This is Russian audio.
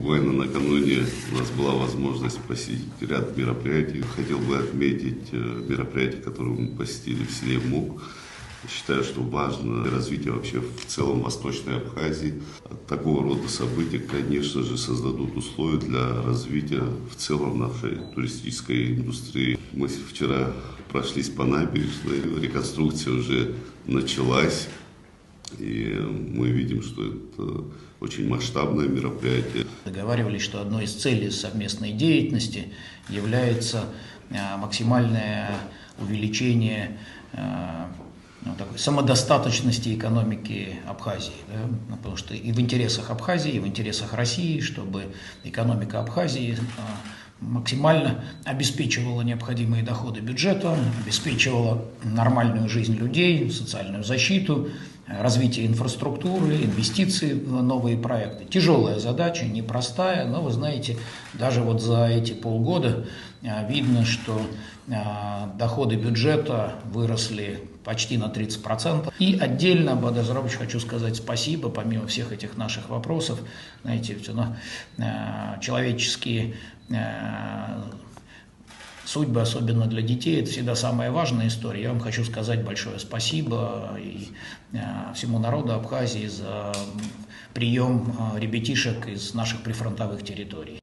Буквально накануне у нас была возможность посетить ряд мероприятий. Хотел бы отметить мероприятия, которые мы посетили в селе Мук. Считаю, что важно развитие вообще в целом Восточной Абхазии. Такого рода события, конечно же, создадут условия для развития в целом нашей туристической индустрии. Мы вчера прошлись по набережной, реконструкция уже началась. И мы видим, что это очень масштабное мероприятие. Договаривались, что одной из целей совместной деятельности является максимальное увеличение такой самодостаточности экономики Абхазии. Да? Потому что и в интересах Абхазии, и в интересах России, чтобы экономика Абхазии максимально обеспечивала необходимые доходы бюджета, обеспечивала нормальную жизнь людей, социальную защиту, развитие инфраструктуры, инвестиции в новые проекты. Тяжелая задача, непростая, но вы знаете, даже вот за эти полгода видно, что доходы бюджета выросли почти на 30%. И отдельно, Бадазарович, хочу сказать спасибо, помимо всех этих наших вопросов, знаете, человеческие судьбы, особенно для детей, это всегда самая важная история. Я вам хочу сказать большое спасибо и всему народу Абхазии за прием ребятишек из наших прифронтовых территорий.